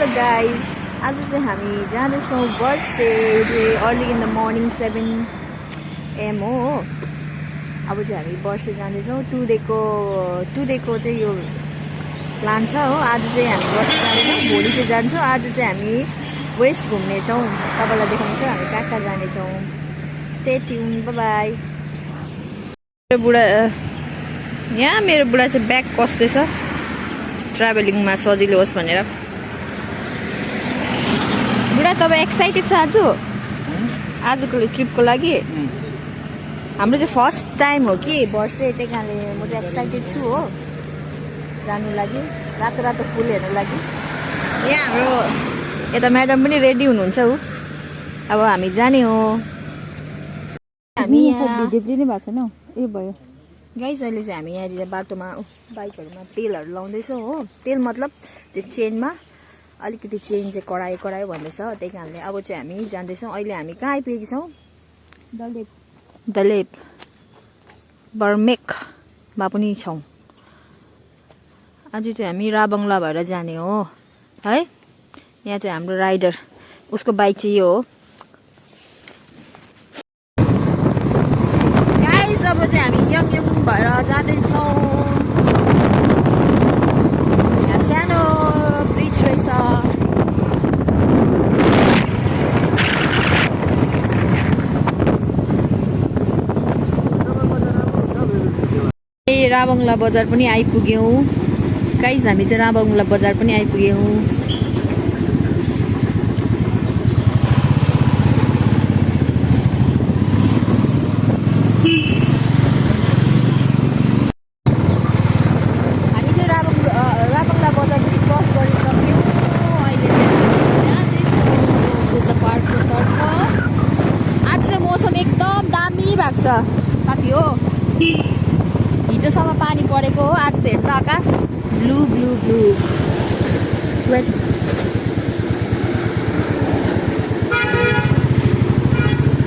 Hello guys, आज चाहिँ हामी जाँदैछौँ बर्से early in the morning 7 AM हो। अब चाहिँ हामी बर्से जाँदैछौँ। टु डेको चाहिँ यो प्लान छ हो। आज चाहिँ हामी बर्से जाँदैछौँ, भोलि चाहिँ जान्छौँ। आज चाहिँ हामी वेस्ट घुम्नेछौँ। तपाईँलाई देखाउँछौँ हामी कहाँ जानेछौँ। Stay tune, bye bye. यहाँ मेरो बुढा चाहिँ ब्याग कस्दैछ ट्राभलिङमा सजिलो होस् भनेर। बुढा तपाईँ एक्साइटेड छ आजको ट्रिपको लागि? हाम्रो चाहिँ फर्स्ट टाइम हो कि बर्से, त्यही कारणले म चाहिँ एक्साइटेड छु हो जानु लागि, रातो रातो फुल हेर्नु लागि। यहाँ हाम्रो यता म्याडम पनि रेडी हुनुहुन्छ हो। अब हामी जाने हो। हामी भिडियो नै भएको छैन हौ। ए भयो गाइस, अहिले चाहिँ हामी यहाँनिर बाटोमा बाइकहरूमा तेलहरू लाउँदैछौँ हो। तेल मतलब त्यो चेनमा अलिकति चेन चाहिँ करायो भन्दैछ, त्यही कारणले अब चाहिँ हामी जाँदैछौँ। अहिले हामी कहाँ आइपुगेकी छौँ? दलेप बर्मेकमा पनि छौँ। आज चाहिँ हामी राबङ्ला भएर जाने हो है। यहाँ चाहिँ हाम्रो राइडर, उसको बाइक चाहिँ यो हो। गाइस, अब चाहिँ हामी यङ भएर जाँदैछौँ। यहाँ सानो ब्रिज रहेछ। राबङ्ला बजार पनि आइपुग्यौँ गाइस। हामी चाहिँ राबङ्ला बजार पनि आइपुग्यौँ। हामी चाहिँ राबङ्ला बजार पनि क्रस गरिसक्यौँ। अहिले चाहिँ बुद्ध पार्कको तर्फ। आज चाहिँ मौसम एकदम दामी भएको छ साथी हो। हिजोसम्म पानी परेको हो, आज त हेर्नु आकाश ब्लू ब्लू ब्लू।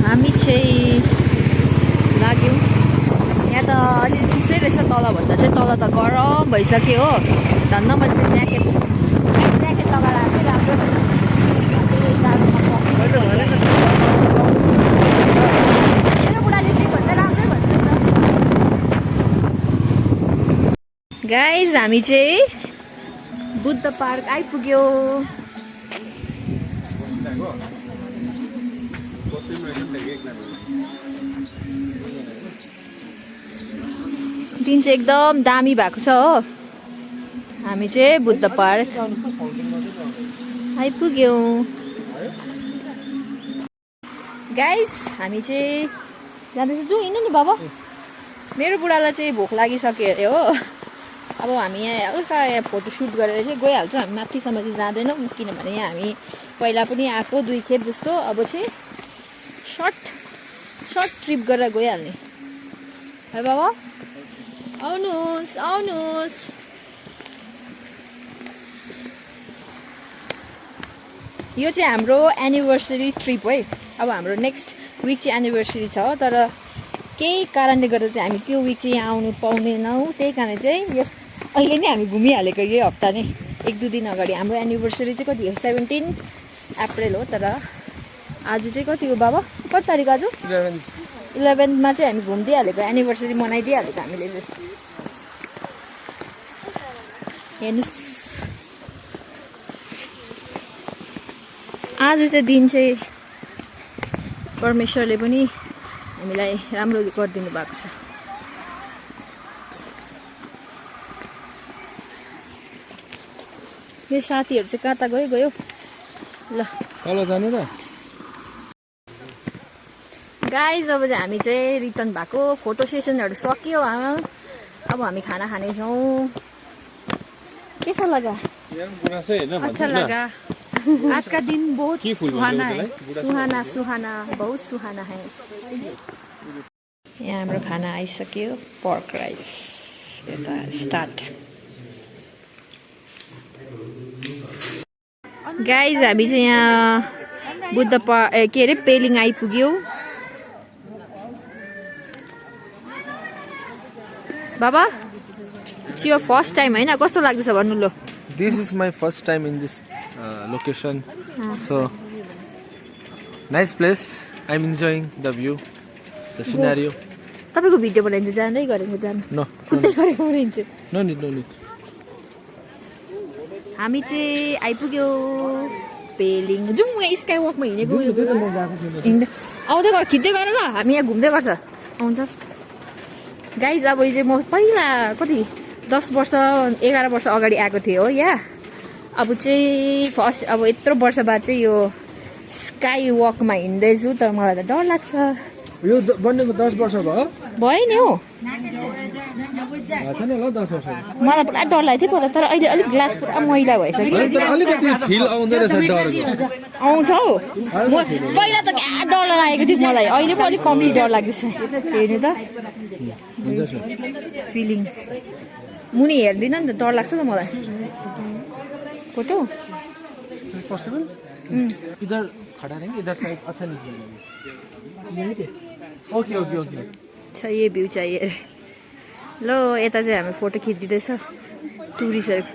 हामी चाहिँ लाग्यौँ। यहाँ त अलिअलि चिसै रहेछ, तलभन्दा चाहिँ तल त गरम भइसक्यो हो। धन्न मैले चाहिँ ज्याकेट लगाएर आएको राम्रो मेरो बुढाले चाहिँ भन्दा राम्रै भन्छ नि त। गाइज, हामी चाहिँ बुद्ध पार्क आइपुग्यो। दिन चाहिँ एकदम दामी भएको छ हो। हामी चाहिँ बुद्ध पार्क आइपुग्यौँ। गाइस, हामी चाहिँ जाँदैछ। जाउँ, हिँड्नु नि बाबा। मेरो बुढालाई चाहिँ भोक लागिसक्यो अरे हो। अब हामी यहाँ हल्का फोटोसुट गरेर चाहिँ गइहाल्छौँ। हामी माथिसम्म चाहिँ जाँदैनौँ, किनभने यहाँ हामी पहिला पनि आएको 2 खेप जस्तो। अब चाहिँ सर्ट ट्रिप गरेर गइहाल्ने है बाबा। आउनुहोस्। यो चाहिँ हाम्रो एनिभर्सरी ट्रिप है। अब हाम्रो नेक्स्ट विक चाहिँ एनिभर्सरी छ, तर केही कारणले गर्दा चाहिँ हामी त्यो विक चाहिँ यहाँ आउनु पाउँदैनौँ। त्यही कारण चाहिँ यस अहिले नै हामी घुमिहालेको यही हप्ता नै 1-2 दिन अगाडि। हाम्रो एनिभर्सरी चाहिँ कति हो? 17 अप्रिल हो। तर आज चाहिँ कति हो बाबा? कति तारिक आज? 11मा चाहिँ हामी घुमिदिइहालेको, एनिभर्सरी मनाइदिइहालेको हामीले चाहिँ। हेर्नुहोस्, आज चाहिँ दिन चाहिँ परमेश्वरले पनि हामीलाई राम्रो गरिदिनु भएको छ। यो साथीहरू चाहिँ कता गयो ल तल जाने त। गाइज, अब चाहिँ हामी चाहिँ रिटर्न भएको। फोटो सेसनहरू सक्यो। अब हामी खाना खानेछौँ। कैसा लगा? अच्छा लगा। आज का दिन बहुत सुहाना है। सुहाना बहुत सुहाना है। यहाँ हाम्रो खाना आइसक्यो। पर्क राइस यता स्टार्ट। गाइज, हामी चाहिँ यहाँ बुद्ध पार्क के अरे पेलिङ आइपुग्यौँ। बाबा, इट्स योर फर्स्ट टाइम होइन? कस्तो लाग्दैछ भन्नु ल। This is my first time in this location. So nice place. I'm enjoying the view, the scenario. तपाईको भिडियो बनाइन्छ जाँदै गरेको जानु No. कुद्दै गरेको बनाइन्छ No need, no need. हामी चाहिँ आइपुग्यो पेलिङ जाउँ यहाँ स्काई वकमा हिँडेको आउँदै गर खिच्दै गर ल हामी यहाँ घुम्दै गर्छ आउँछ गाइज अब यो चाहिँ म पहिला कति 10 वर्ष 11 वर्ष अगाडि आएको थिएँ हो यहाँ अब चाहिँ फर्स्ट अब यत्रो वर्ष बाद चाहिँ यो स्काई वकमा हिँड्दैछु तर मलाई त डर लाग्छ यो बन्नेको 10 वर्ष भयो भयो नि हौ छैन ल 10 वर्ष मलाई पुरा डर लाग्थ्यो पहिला तर अहिले अलिक ग्लास पुरा मैला भइसक्यो तर अलिकति फिल आउँदै रहेछ डरको आउँछ हौ म पहिला त क्या डर लागेको थियो मलाई अहिले पो अलिक कम्ती डर लाग्दैछ हेर्नु त फिलिङ मुनि हेर्दिनँ नि त डर लाग्छ त मलाई फोटो पसिबल इधर खड़ा रहेंगे इधर साइड अच्छा निकलेगा ओके ओके ओके छ ये भ्यू चाहिए ल यता चाहिँ हामी फोटो खिचिदिँदैछ टुरिस्टहरू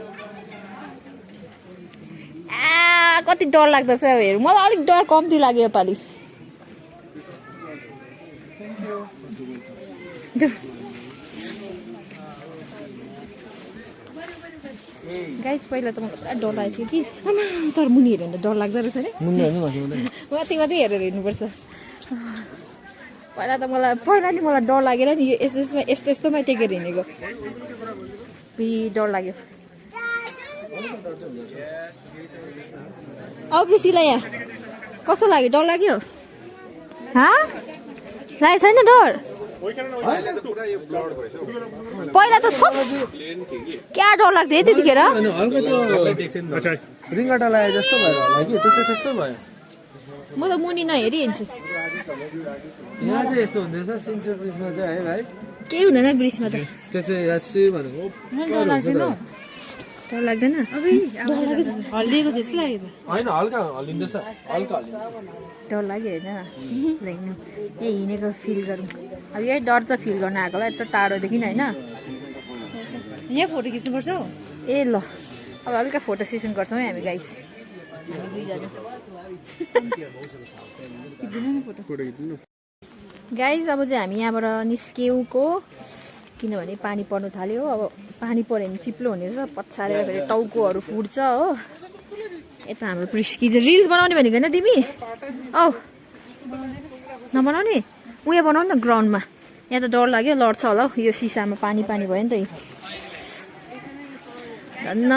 कति डर लाग्दो छ हेर मलाई अलिक डर कम्ती लाग्यो योपालि गाइस पहिला त मलाई पुरा डर लागेको थियो कि तर मुनि हेऱ्यो भने त डर लाग्दो रहेछ नि माथि माथि हेरेर हिँड्नुपर्छ पहिला नि मलाई डर लागेर नि यस्तो यस्तोमा टेकेर हिँडेको डर लाग्यो औ प्रिसिला यहाँ कस्तो लाग्यो डर लाग्यो लागेको छैन डर पहिला त सब क्या डर लाग्थ्यो त्यतिखेर रिङ्गटा लागे जस्तो भयो होला कि त्यस्तो भयो म त मुनि नहेरी हिँड्छु यहाँ चाहिँ यस्तो हुँदैछ सिन्चर ब्रिजमा चाहिँ है भाइ केही हुँदैन ब्रिजमा त त्यो चाहिँ याद चाहिँ भनेको डर लाग्दैन हल्लिएको जस्तो लाग्यो त होइन हल्का हल्लिँदैछ हल्का डर लाग्यो होइन यही हिँडेको फिल गरौँ अब यही डर त फिल गर्न आएको होला यत्रो टाढोदेखि होइन यहाँ फोटो खिच्नुपर्छ हौ ए ल अब हल्का फोटो सेसन गर्छौँ है हामी गाइस हामी दुईजना गाइस अब चाहिँ हामी यहाँबाट निस्क्यौँको किनभने पानी पर्नु थाल्यो अब पानी पऱ्यो भने चिप्लो हुने रहेछ पछाडि फेरि टाउकोहरू फुट्छ हो यता हाम्रो प्रिस्की चाहिँ रिल्स बनाउने भनेको होइन तिमी औ नबनाउने उयो बनाउनु न ग्राउन्डमा यहाँ त डर लाग्यो लड्छ होला हौ यो सिसामा पानी भयो नि त धन्न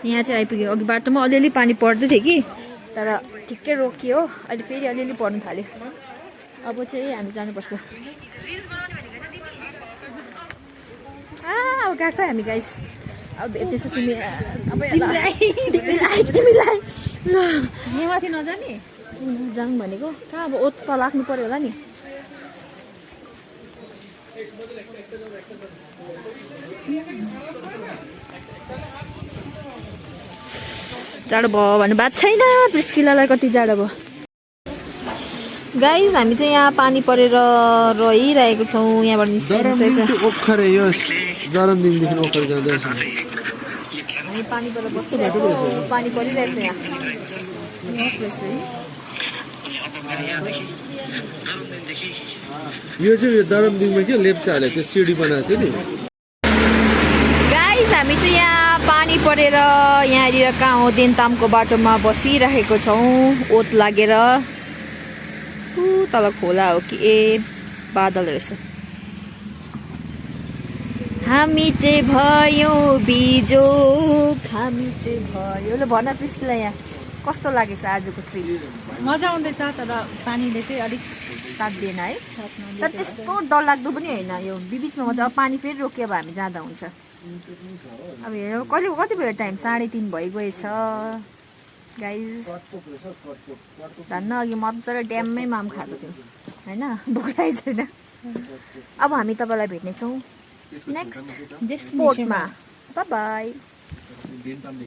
यहाँ चाहिँ आइपुग्यो अघि बाटोमा अलिअलि पानी पर्दै थियो कि तर ठिक्कै रोकियो अहिले फेरि अलिअलि पर्नु थाल्यो अब चाहिँ हामी जानुपर्छ अब गएको हामी गाइस अब भेट्दैछ तिमीलाई ल यहाँ माथि नजाने जाउँ भनेको कहाँ अब ओत त लाग्नु पर्यो होला नि जाडो भयो भने बात छैन प्रिस्किलालाई कति जाडो भयो गाइस हामी चाहिँ यहाँ पानी परेर रहिरहेको छौँ यहाँबाट निस्किसकेको गरम दिनदेखि ओखर जाँदैछ हामी पानी परेर बस्नु पानी परिरहेको छ यो चाहिँ यो गरम दिनमा के लेप्चाहरूले त्यो सिडी बनाएको थियो नि गाइस हामी चाहिँ यहाँ पानी परेर यहाँनिर कहाँ हो देन्तामको बाटोमा बसिरहेको छौँ ओत लागेर तल खोला हो कि ए बादल रहेछ हामी चाहिँ भयो बिजोक हामी चाहिँ भयो ल भन प्रिस्किलाई यहाँ कस्तो लागेछ आजको ट्रिप मजा आउँदैछ तर पानीले चाहिँ अलिक साथ दिएन है तर त्यस्तो डरलाग्दो पनि होइन यो बिचमा मात्रै अब पानी फेरि रोक्यो अब हामी जाँदा हुन्छ अब हेर कहिले कति भयो टाइम 3:30 भइगएछ गाइज धन्न अघि मजाले ड्याममै माम खाएको थियो होइन भोकै छैन अब हामी तपाईँलाई भेट्नेछौँ नेक्स्ट स्पोर्टमा बाई